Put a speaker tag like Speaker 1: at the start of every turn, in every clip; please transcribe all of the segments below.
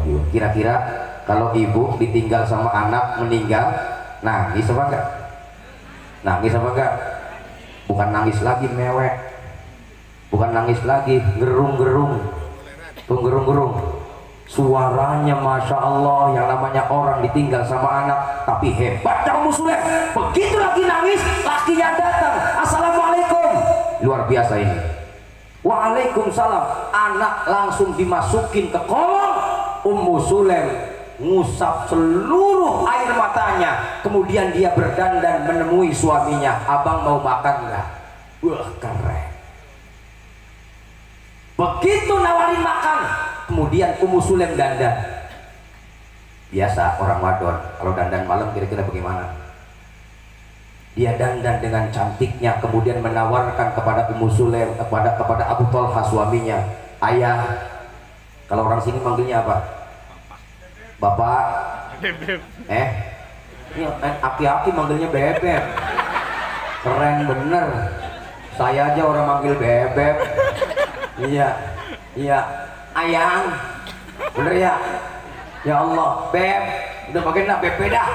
Speaker 1: rajiun. Kira-kira kalau ibu ditinggal sama anak meninggal, nangis apa enggak? Nangis apa enggak? Bukan nangis lagi mewek, bukan nangis lagi gerung-gerung, tuh gerung-gerung. Suaranya masya Allah, yang namanya orang ditinggal sama anak, tapi hebatnya Ummu Sulaim. Begitu lagi nangis, lakinya datang, assalamualaikum, luar biasa ini. Waalaikumsalam, anak langsung dimasukin ke kolong. Ummu Sulaim ngusap seluruh air matanya, kemudian dia berdandan menemui suaminya, abang mau makan nggak? Wah keren. Begitu nawarin makan, kemudian Ummu Sulaim dandan. Biasa orang wadon kalau dandan malam kira-kira bagaimana? Dia dandan dengan cantiknya, kemudian menawarkan kepada Ummu Sulaim, kepada Abu Thalhah suaminya, ayah. Kalau orang sini manggilnya apa? Bapak. Ini aki-aki manggilnya bebek. Keren bener. Saya aja orang manggil bebek. Iya, iya, ayang, bener ya? Ya Allah, beb, udah pakai nak beb dah,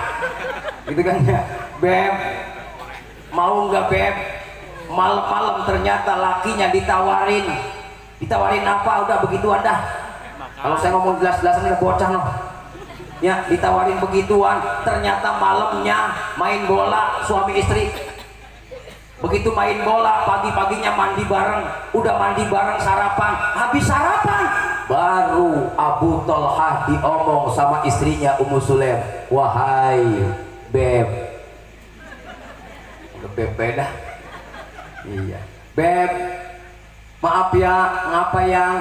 Speaker 1: gitu kan ya, beb, mau nggak beb? Malam-malam ternyata lakinya ditawarin apa? Udah begituan dah. Kalau saya ngomong jelas-jelasan udah bocah loh. Ya, ditawarin begituan, ternyata malamnya main bola suami istri. Begitu main bola, pagi-paginya mandi bareng, udah mandi bareng sarapan, habis sarapan baru Abu Thalhah diomong sama istrinya Ummu Sulaim, wahai beb, udah beb dah, iya beb, maaf ya, ngapa yang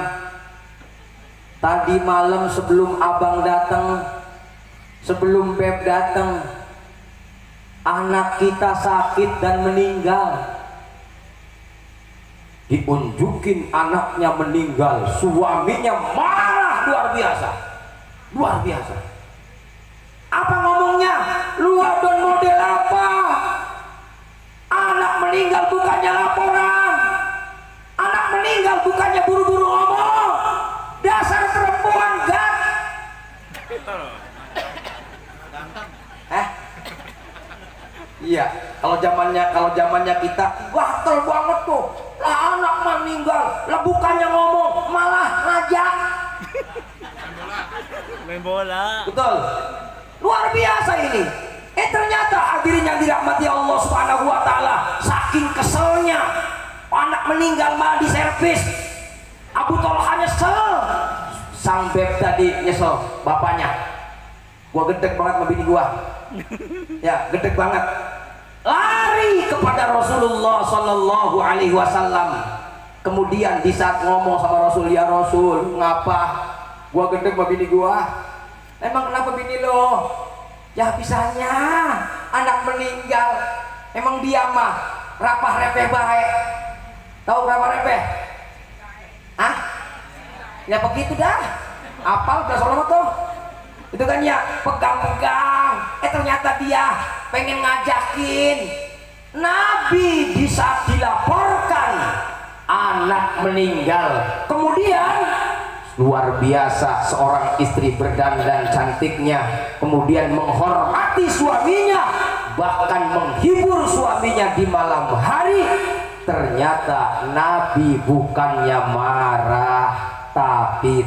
Speaker 1: tadi malam sebelum abang datang, sebelum beb datang, anak kita sakit dan meninggal. Diunjukin anaknya meninggal, suaminya marah luar biasa, luar biasa. Apa ngomongnya? Lu adon model apa? Anak meninggal bukannya laporan, anak meninggal bukannya buru-buru ngomong. Dasar perempuan gak? Iya, kalau zamannya kita gatel banget tuh. Lah anak meninggal, lah bukannya ngomong, malah ngajak.
Speaker 2: Main bola.
Speaker 1: Betul. Luar biasa ini. Ternyata hadirin yang dirahmati Allah Subhanahu wa taala, saking keselnya anak meninggal malah diservis. Abu Thalhah nyesel. Sang beb tadi nyesel, bapaknya. Gua gedek banget sama bini gua. Ya, gedek banget. Lari kepada Rasulullah Sallallahu Alaihi Wasallam. Kemudian di saat ngomong sama Rasul, ya Rasul, ngapa gua gedek sama bini gua? Emang kenapa bini lo? Ya bisanya anak meninggal. Emang dia mah rapah repeh baik. Tahu rapah repeh? Ah? Ya begitu dah. Apal udah selamat tuh. Itu kan ya, pegang-pegang. Ternyata dia pengen ngajakin Nabi di saat dilaporkan anak meninggal. Kemudian luar biasa, seorang istri berdandan cantiknya, kemudian menghormati suaminya, bahkan menghibur suaminya di malam hari. Ternyata Nabi bukannya marah, tapi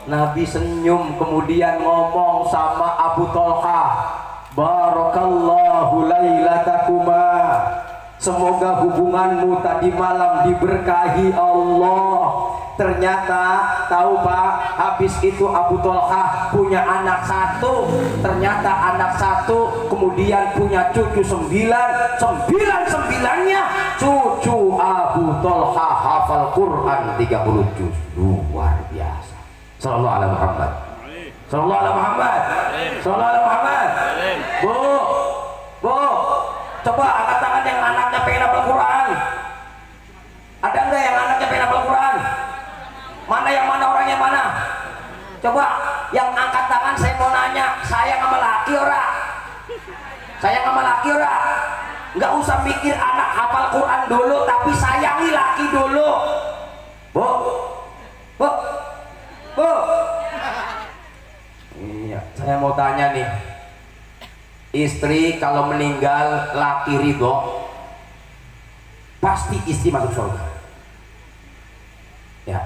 Speaker 1: Nabi senyum, kemudian ngomong sama Abu Thalhah, barakallahu lailatakuma, semoga hubunganmu tadi malam diberkahi Allah. Ternyata tahu Pak, habis itu Abu Thalhah punya anak satu, ternyata anak satu kemudian punya cucu sembilannya cucu Abu Thalhah hafal Quran 30 juz. Luar biasa. Sallallahu alaihi Muhammad. Sallallahu alaihi Muhammad. Sallallahu alaihi Muhammad. Bu, coba angkat tangan yang anaknya pengen hafal Quran. Ada enggak yang anaknya pengen hafal Quran? Mana yang mana, orang yang mana? Coba yang angkat tangan, saya mau nanya, sayang sama laki ora? Sayang sama laki ora? Nggak usah mikir anak hafal Quran dulu, tapi sayangi laki dulu. Bu, Saya mau tanya nih, istri kalau meninggal laki ridho, pasti istri masuk surga. Ya.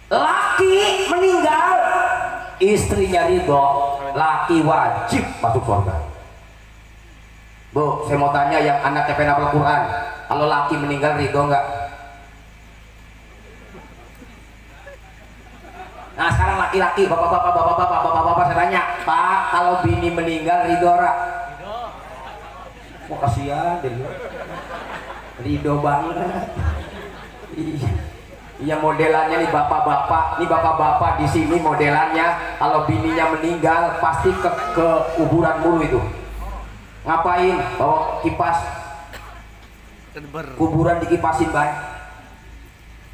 Speaker 1: Laki meninggal, istrinya ridho, laki wajib masuk surga. Bu, saya mau tanya yang anaknya pengen hafal Quran, kalau laki meninggal ridho enggak? Nah sekarang laki-laki, bapak-bapak saya tanya, Pak, kalau bini meninggal ridho ora? Wah kasihan deh, ridho banget. Iya modelannya nih bapak-bapak di sini modelannya kalau bininya meninggal pasti ke kuburan mulu itu. Ngapain? Bawa kipas, kuburan dikipasin baik.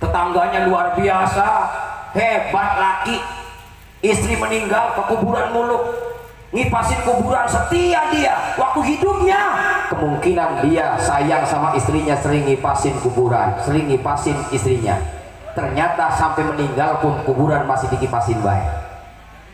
Speaker 1: Tetangganya luar biasa, hebat laki, istri meninggal ke kuburan mulu, ngipasin kuburan, setia dia waktu hidupnya. Kemungkinan dia sayang sama istrinya, sering ngipasin kuburan, sering ngipasin istrinya. Ternyata sampai meninggal pun kuburan masih dikipasin baik.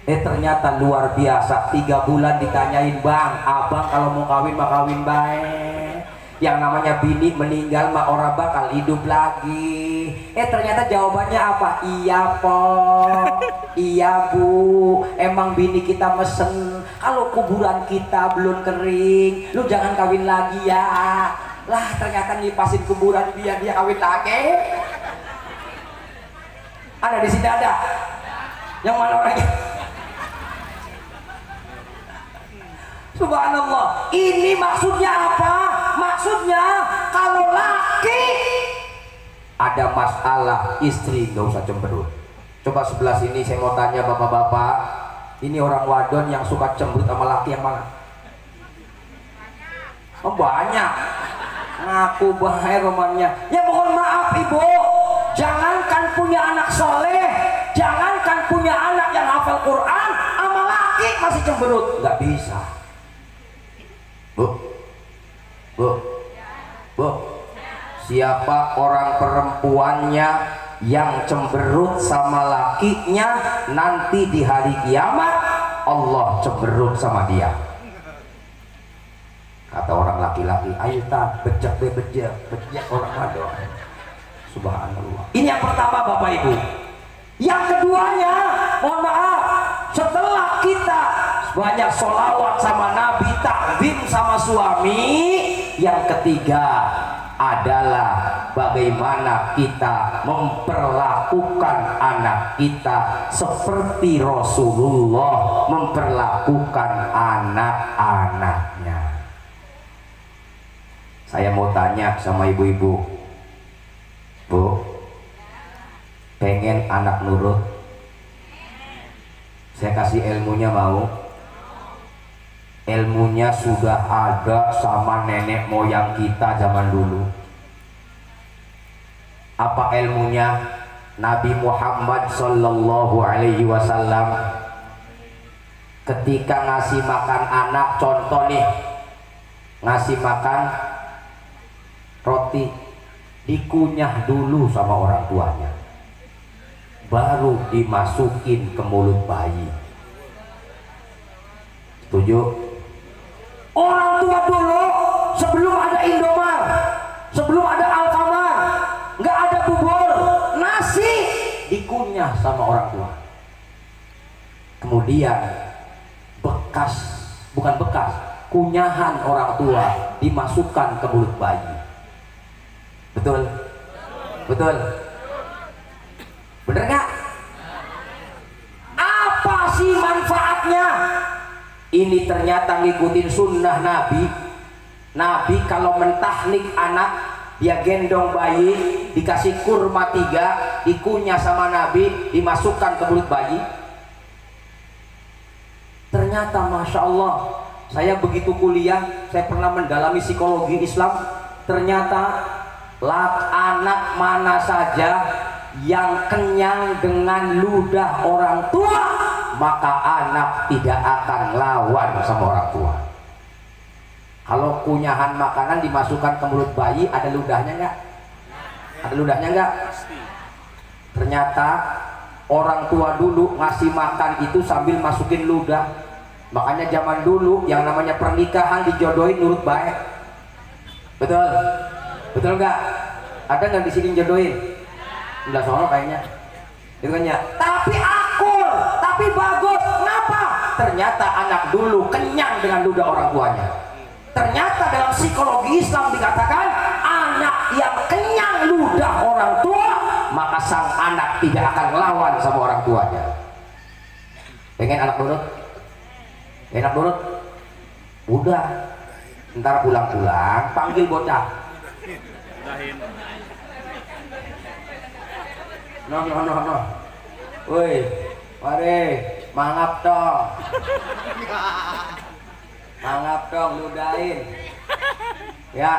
Speaker 1: Ternyata luar biasa, 3 bulan ditanyain, bang, abang kalau mau kawin mah kawin baik. Yang namanya bini meninggal mah orang bakal hidup lagi. Ternyata jawabannya apa? Iya po, iya bu, emang bini kita mesen. Kalau kuburan kita belum kering, lu jangan kawin lagi ya. Lah ternyata ngipasin kuburan biar dia kawin lagi. Ada di sini ada. Yang mana orangnya? Subhanallah. Ini maksudnya apa? Maksudnya kalau laki ada masalah, istri nggak usah cemberut. Coba sebelah sini saya mau tanya bapak-bapak, ini orang wadon yang suka cemberut sama laki yang mana? Oh banyak. Ngaku bahaya romannya. Ya mohon maaf ibu, jangankan punya anak soleh, jangankan punya anak yang hafal Quran, sama laki masih cemberut. Nggak bisa. Bu, siapa orang perempuannya yang cemberut sama lakinya, nanti di hari kiamat Allah cemberut sama dia. Kata orang laki-laki, ayo tak bejak orang wadon. Subhanallah. Ini yang pertama Bapak Ibu. Yang keduanya, mohon maaf, setelah kita banyak sholawat sama Nabi, takzim sama suami, yang ketiga adalah bagaimana kita memperlakukan anak kita seperti Rasulullah memperlakukan anak-anaknya. Saya mau tanya sama ibu-ibu, Bu, pengen anak nurut? Saya kasih ilmunya, mau? Ilmunya sudah ada sama nenek moyang kita zaman dulu. Apa ilmunya? Nabi Muhammad Sallallahu Alaihi Wasallam ketika ngasih makan anak, contoh nih, ngasih makan roti, dikunyah dulu sama orang tuanya, baru dimasukin ke mulut bayi. Setuju? Orang tua dulu sebelum ada Indomar, sebelum ada Alfamart, nggak ada bubur, nasi dikunyah sama orang tua. Kemudian kunyahan orang tua dimasukkan ke mulut bayi. Betul? Betul? Bener nggak? Apa sih manfaatnya? Ini ternyata ngikutin sunnah Nabi. Nabi kalau mentahnik anak, dia gendong bayi, dikasih kurma 3, dikunyah sama Nabi, dimasukkan ke mulut bayi. Ternyata Masya Allah, saya begitu kuliah, saya pernah mendalami psikologi Islam. Ternyata anak mana saja yang kenyang dengan ludah orang tua, maka anak tidak akan lawan sama orang tua. Kalau kunyahan makanan dimasukkan ke mulut bayi, ada ludahnya nggak? Ada ludahnya nggak? Ternyata Orang tua dulu ngasih makan itu sambil masukin ludah. Makanya zaman dulu yang namanya pernikahan dijodohin nurut baik. Betul? Betul nggak? Ada nggak di sini jodohin? Udah sono kayaknya. Itu kan ya. Tapi akur, tapi bagus. Kenapa? Ternyata anak dulu kenyang dengan ludah orang tuanya. Ternyata dalam psikologi Islam dikatakan anak yang kenyang ludah orang tua, maka sang anak tidak akan melawan sama orang tuanya. Pengen anak nurut? Enak nurut? Udah, ntar pulang-pulang panggil bocah. No. Woi, mari mangap dong. Mangap dong, ludahin. Ya.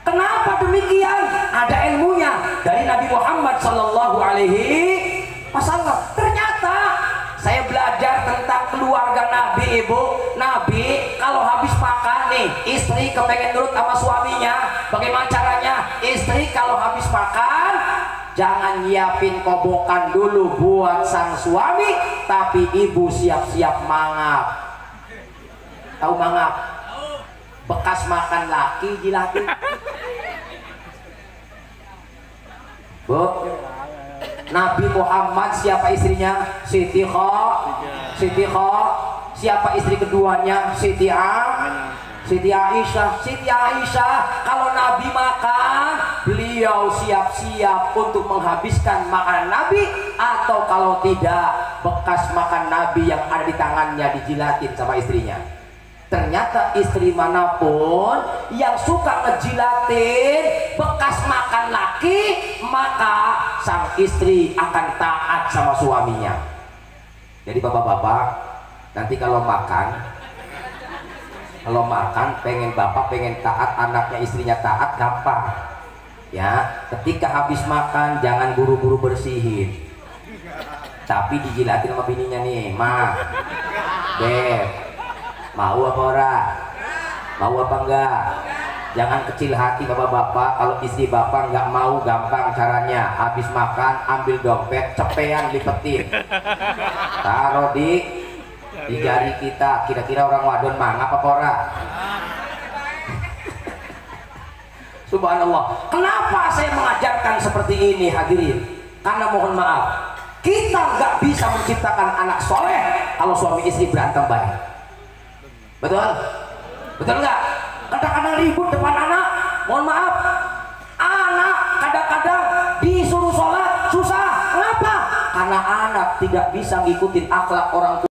Speaker 1: Kenapa demikian? Ada ilmunya dari Nabi Muhammad Sallallahu Alaihi Wasallam. Ternyata saya belajar tentang keluarga Nabi, Ibu. Nabi kalau habis makan nih, istri kepengen nurut sama suaminya. Bagaimana caranya? Istri kalau habis makan, jangan nyiapin kobokan dulu buat sang suami, tapi ibu siap-siap mangap. Tahu mangap? Bekas makan laki jilatin. Bu, Nabi Muhammad siapa istrinya? Siti Kho. Siapa istri keduanya? Siti Aisyah. Siti Aisyah kalau Nabi makan, beliau siap-siap untuk menghabiskan makanan Nabi, atau kalau tidak, bekas makan Nabi yang ada di tangannya dijilatin sama istrinya. Ternyata istri manapun yang suka ngejilatin bekas makan laki, maka sang istri akan taat sama suaminya. Jadi bapak-bapak, nanti kalau makan pengen bapak pengen taat, anaknya istrinya taat, gampang ya. Ketika habis makan jangan buru-buru bersihin, tapi dijilatin sama bininya nih. Ma, Beb, mau apa ora? Mau apa enggak? Jangan kecil hati bapak-bapak. Kalau istri bapak nggak mau, gampang caranya. Habis makan ambil dompet, cepean lipetin, taruh di jari kita. Kira-kira orang wadon mangap apa ora? Subhanallah. Kenapa saya mengajarkan seperti ini hadirin? Karena mohon maaf, kita nggak bisa menciptakan anak soleh kalau suami istri berantem baik. Betul? Betul nggak? Kadang-kadang ribut depan anak. Mohon maaf, anak kadang-kadang disuruh sholat susah. Kenapa? Karena anak tidak bisa ngikutin akhlak orang tua.